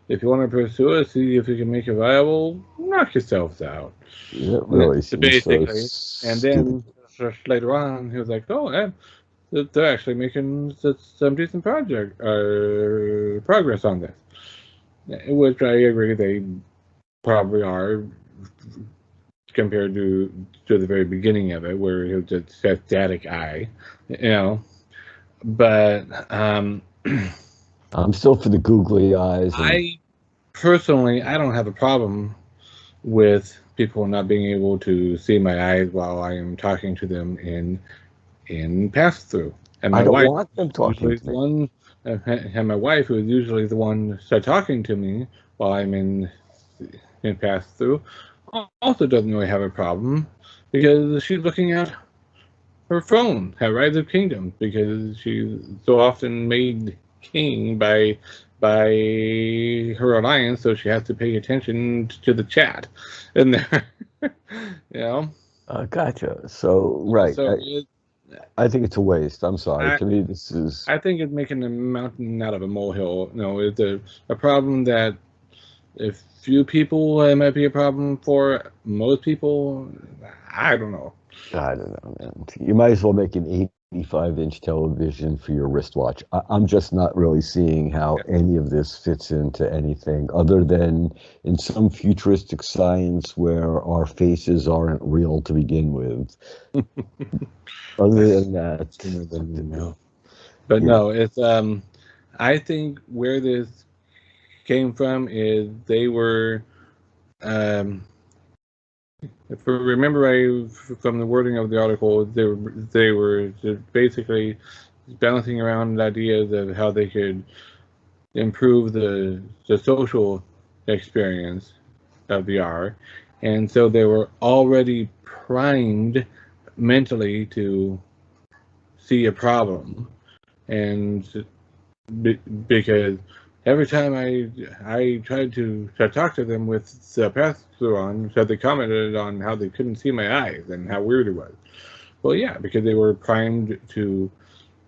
if you want to pursue it, see if you can make it viable, knock yourselves out. It really seems so Basically. And stupid. then just later on, he was like, oh, yeah, they're actually making some decent progress on this. Which I agree they probably are, compared to the very beginning of it, where it was just a static eye, you know. But I'm still for the googly eyes. And I personally, I don't have a problem with people not being able to see my eyes while I am talking to them in pass through. And I my don't wife want them talking usually to the me. one, and my wife, who is usually the one start talking to me while I'm in pass through, also doesn't really have a problem because she's looking at her phone, at Rise of Kingdom, because she's so often made king by her alliance, so she has to pay attention to the chat in there. You know. Gotcha. So, right. So I think it's a waste. I'm sorry. I To me, this is... I think it's making a mountain out of a molehill. No, it's a problem that if few people it might be a problem for. Most people, I don't know. I don't know, man. You might as well make an 85-inch television for your wristwatch. I'm just not really seeing how any of this fits into anything other than in some futuristic science where our faces aren't real to begin with. Other than that, Sooner than you know. But yeah. no, it's I think where this came from is they were if I remember right from the wording of the article, they were just basically bouncing around ideas of how they could improve the social experience of VR, and so they were already primed mentally to see a problem, and because every time I tried to talk to them with the pass through on, so they commented on how they couldn't see my eyes and how weird it was. Well, yeah, because they were primed to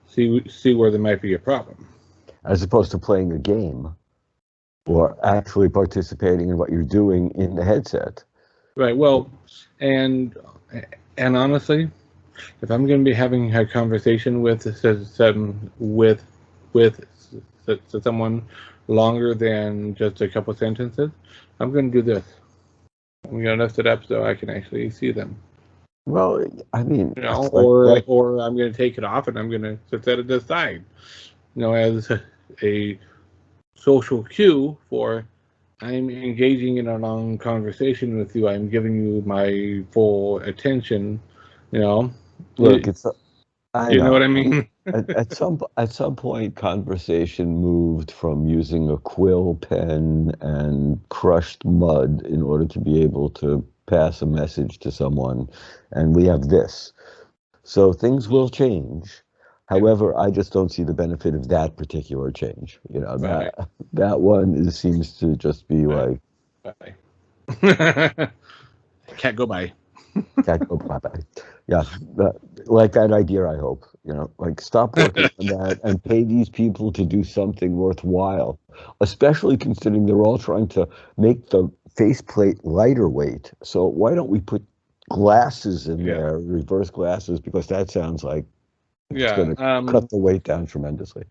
see where there might be a problem, As opposed to playing a game or actually participating in what you're doing in the headset. right? Well, and honestly, if I'm going to be having a conversation with someone longer than just a couple sentences, I'm going to do this. I'm going to lift it up so I can actually see them. Well, I mean, You know, like or I'm going to take it off and I'm going to set it aside. You know, as a social cue for I'm engaging in a long conversation with you. I'm giving you my full attention. You know, look, I you know what know. I mean? At some point, conversation moved from using a quill pen and crushed mud in order to be able to pass a message to someone, and we have this. So things will change. However, I just don't see the benefit of that particular change. You know, Right. that one seems to just be Right. like, Bye. Can't go by. can't go bye-bye. Yeah, like that idea, I hope. You know, like stop working on that and pay these people to do something worthwhile, especially considering they're all trying to make the faceplate lighter weight. So why don't we put glasses in Yeah. there, reverse glasses, because that sounds like it's Yeah. going to cut the weight down tremendously.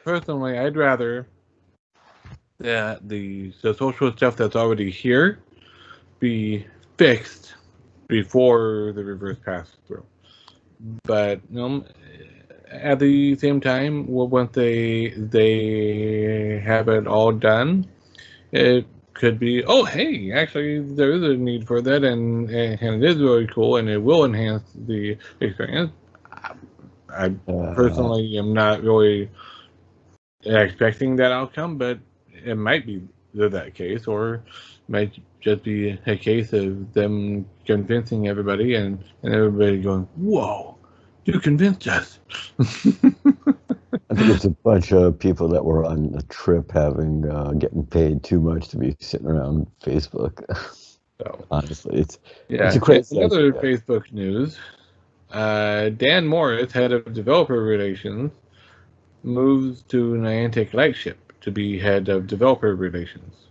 Personally, I'd rather that the social stuff that's already here be fixed before the reverse pass through. But at the same time, once they have it all done, it could be, oh hey, actually there is a need for that, and it is really cool, and it will enhance the experience. I personally am not really expecting that outcome, but it might be that case, or it might just be a case of them convincing everybody, and everybody going, "Whoa, you convinced us." I think it's a bunch of people that were on a trip getting paid too much to be sitting around Facebook. So, Honestly, it's yeah, a crazy another idea. Facebook news. Dan Morris, head of developer relations, moves to Niantic Lightship to be head of developer relations.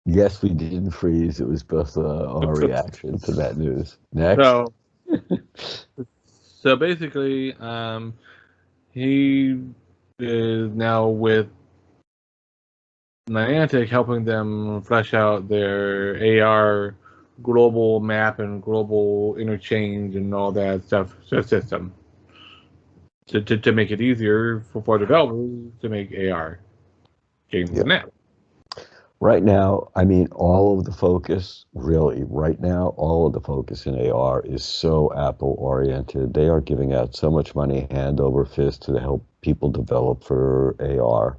Yes, we did freeze. It was both our reaction to that news. Next. So, so basically, he is now with Niantic, helping them flesh out their AR global map and global interchange and all that stuff system to make it easier for developers to make AR games Yeah. and apps. Right now, I mean, all of the focus, really, right now, all of the focus in AR is so Apple oriented. They are giving out so much money hand over fist to help people develop for AR.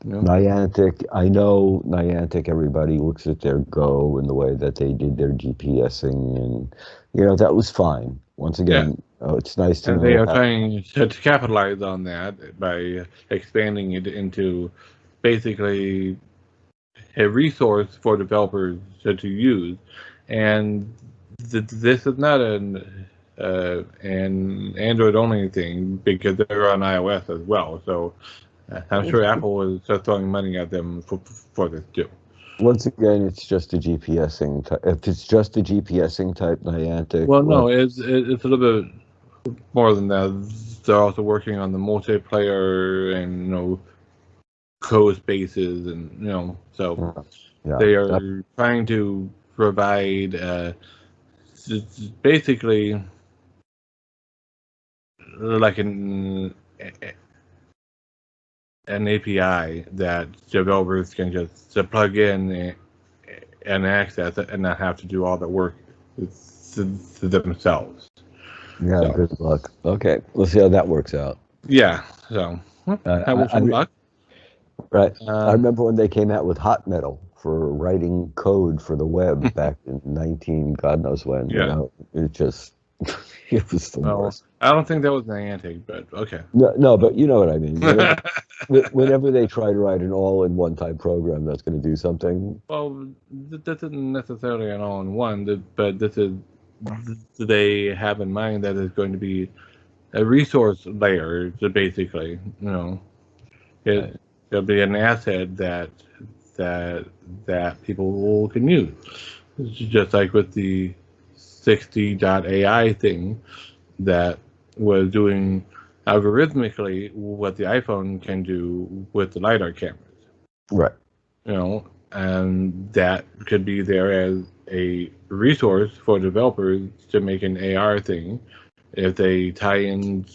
Niantic, I know Niantic, everybody looks at their Go and the way that they did their GPSing, and, that was fine. Once Yeah, again, it's nice to and they know are how. trying to capitalize on that by expanding it into basically a resource for developers to use. And this is not an Android only thing, because they're on iOS as well. So I'm sure Apple is just throwing money at them for this too. Once again, it's just a GPSing type. If it's just a GPSing type Niantic, Well, no, it's a little bit more than that. They're also working on the multiplayer and code spaces, and so yeah, they are trying to provide basically like an API that developers can just plug in and access it and not have to do all the work themselves. yeah. So Good luck. Okay, let's see how that works out. yeah, so I wish them luck. Right. I remember when they came out with Hot Metal for writing code for the web back in 19, God knows when. Yeah. It just, it was the Well, worst. I don't think that was Niantic, but okay. No, but you know what I mean. Whenever they try to write an all-in-one type program that's going to do something. Well, this isn't necessarily an all-in-one, but this is they have in mind that it's going to be a resource layer, so basically, it'll be an asset that people can use. Just like with the 60.ai thing that was doing algorithmically what the iPhone can do with the LiDAR cameras. Right. And that could be there as a resource for developers to make an AR thing if they tie in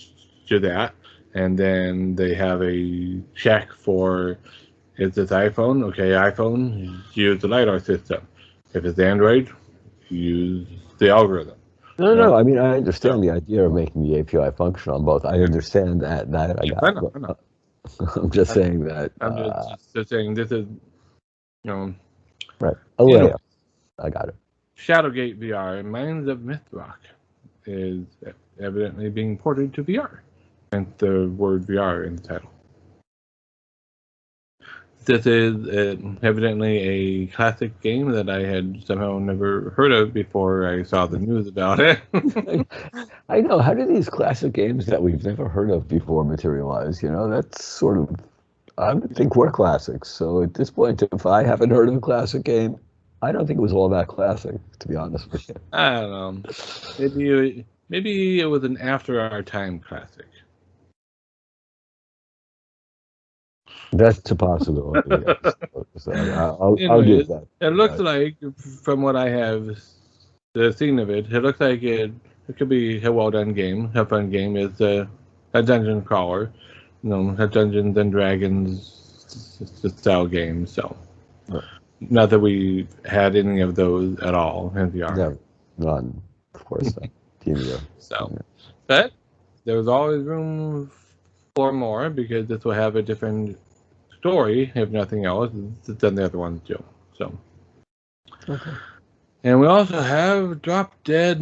to that, and then they have a check for, is this iPhone? Okay, iPhone, use the LiDAR system. If it's Android, use the algorithm. No. I mean, I understand the idea of making the API function on both. I understand that. That I got. I know. I'm just saying that. I'm just saying this is, Right. A layer. I got it. Shadowgate VR, Minds of Mythrock, is evidently being ported to VR, and the word VR in the title. This is evidently a classic game that I had somehow never heard of before I saw the news about it. I know. How do these classic games that we've never heard of before materialize? You know, that's sort of. I would think we're classics. So at this point, if I haven't heard of a classic game, I don't think it was all that classic, to be honest with you. I don't know. Maybe it was an after our time classic. That's a possibility. Yes. So I'll give that. It looks like, from what I have seen of it, it looks like it could be a well done game, a fun game. It's a dungeon crawler, a Dungeons and Dragons style game. So, not that we had any of those at all in VR. No, none, of course not. So, but there's always room for more because this will have a different story, if nothing else, than the other ones do. So, okay. And we also have Drop Dead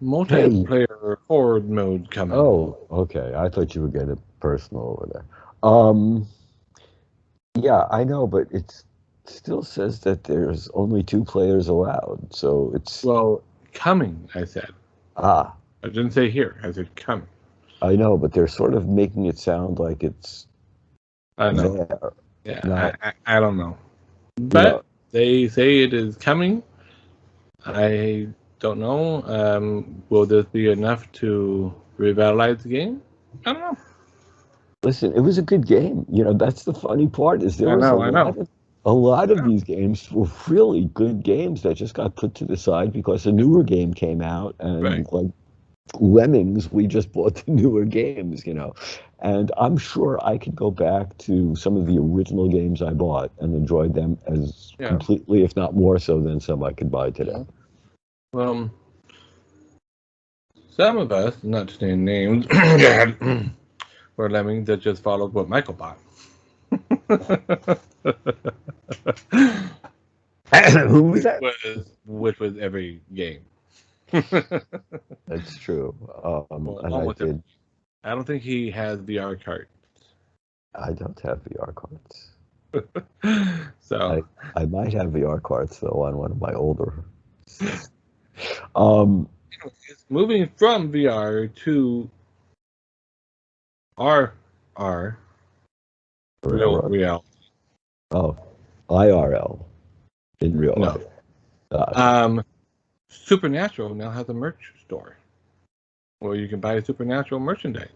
multiplayer horde mode coming. Oh, okay. I thought you were getting personal over there. Yeah, I know, but it still says that there's only 2 players allowed. So it's coming. I said. I didn't say here. I said coming. I know, but they're sort of making it sound like it's. I know. There. Yeah, I don't know. But they say it is coming. I don't know. Will this be enough to revitalize the game? I don't know. Listen, it was a good game. That's the funny part is there was a lot of these games were really good games that just got put to the side because a newer game came out and like lemmings, we just bought the newer games, and I'm sure I could go back to some of the original games I bought and enjoy them as completely, if not more so, than some I could buy today. Well, some of us, not to name names, were lemmings that just followed what Michael bought. Who was that? Which was every game. That's true. I don't think he has VR cards. I don't have VR cards. So I might have VR cards though on one of my older. It's moving from VR to RR. Real reality. Oh, IRL in real life. Supernatural now has a merch store where you can buy Supernatural merchandise.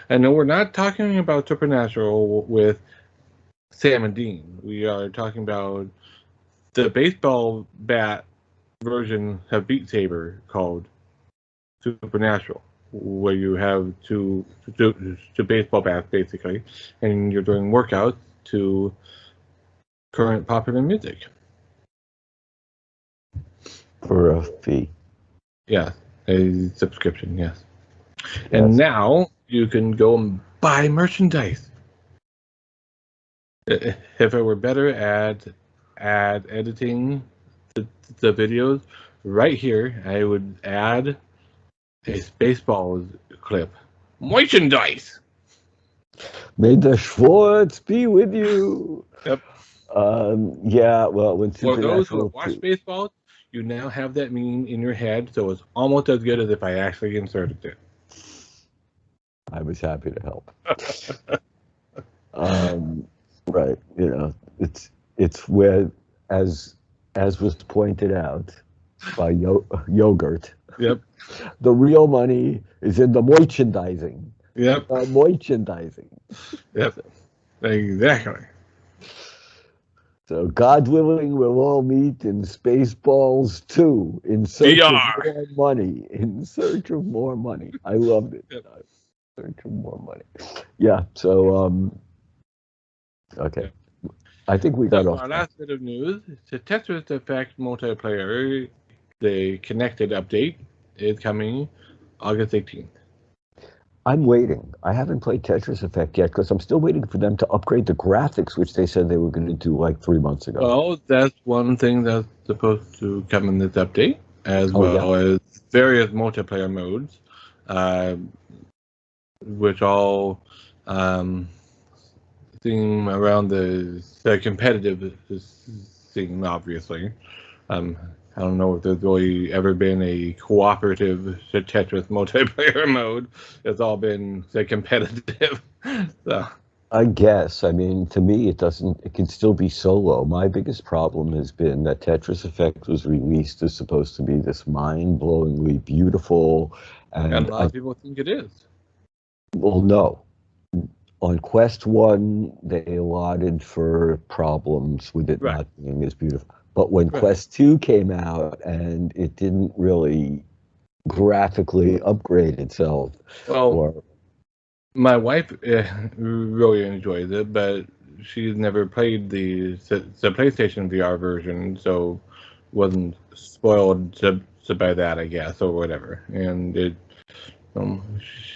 And no, we're not talking about Supernatural with Sam and Dean. We are talking about the baseball bat version of Beat Saber called Supernatural, where you have two baseball bats basically, and you're doing workouts to current popular music. For a fee. Yeah, a subscription, yes. And now you can go and buy merchandise. If I were better at editing the videos, right here, I would add a Spaceballs clip. Merchandise! May the Schwartz be with you! Yep. Yeah, well, when For those who watch Spaceballs, you now have that meme in your head, so it's almost as good as if I actually inserted it. I was happy to help. Right, it's where, as was pointed out by Yogurt. Yep. The real money is in the merchandising. Yep. Merchandising. Yep. Exactly. So, God willing, we'll all meet in Spaceballs 2 in search of more money. In search of more money. I loved it. Yep. In search of more money. Yeah, so, okay. I think we got off. Our last bit of news, the Tetris Effect multiplayer, the connected update, is coming August 18th. I'm waiting. I haven't played Tetris Effect yet because I'm still waiting for them to upgrade the graphics, which they said they were going to do like 3 months ago. Well, that's one thing that's supposed to come in this update. as well as various multiplayer modes, which all seem around the competitive scene, obviously. I don't know if there's really ever been a cooperative Tetris multiplayer mode. It's all been, say, competitive. So. I guess. I mean, to me, it doesn't. It can still be solo. My biggest problem has been that Tetris Effect was released as supposed to be this mind-blowingly beautiful, And a lot of people think it is. Well, no. On Quest 1, they allotted for problems with it not being as beautiful. But when Quest 2 came out and it didn't really graphically upgrade itself, my wife really enjoys it, but she's never played the PlayStation VR version, so wasn't spoiled by that, I guess, or whatever. And it,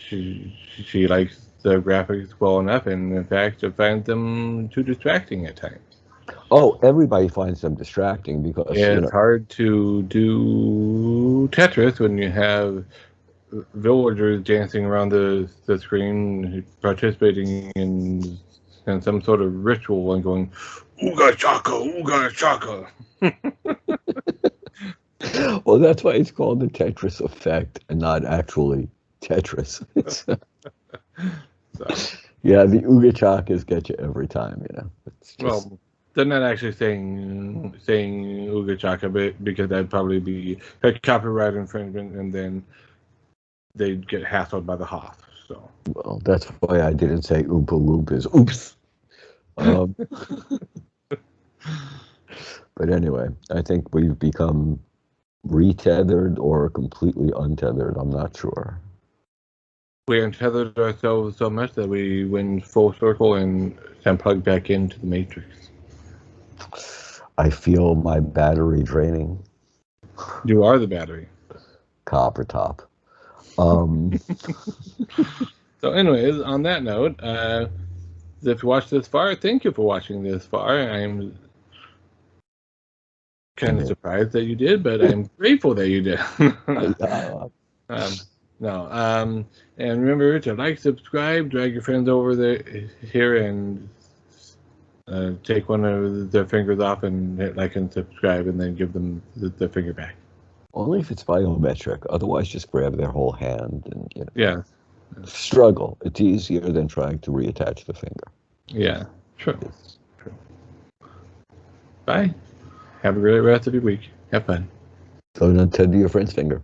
she likes the graphics well enough, and in fact, it finds them too distracting at times. Oh, everybody finds them distracting because it's hard to do Tetris when you have villagers dancing around the screen, participating in some sort of ritual and going, "Ooga chaka." Well, that's why it's called the Tetris effect and not actually Tetris. Yeah, the Ooga chakas get you every time, It's just... Well, they're not actually saying Ooga chaka, because that'd probably be a copyright infringement, and then they'd get hassled by the Hoff. So. Well, that's why I didn't say Oompa Loompas. Oops. But anyway, I think we've become retethered or completely untethered. I'm not sure. We untethered ourselves so much that we went full circle and plugged back into the Matrix. I feel my battery draining. You are the battery. Copper top. So anyways, on that note, if you watched this far, thank you for watching this far. I'm kind of surprised that you did, but I'm grateful that you did. And remember to like, subscribe, drag your friends over here, and take one of their fingers off and hit like and subscribe, and then give them the finger back. Only if it's biometric. Otherwise, just grab their whole hand and struggle. It's easier than trying to reattach the finger. Yeah, true. Bye. Have a great rest of your week. Have fun. Don't untether your friend's finger.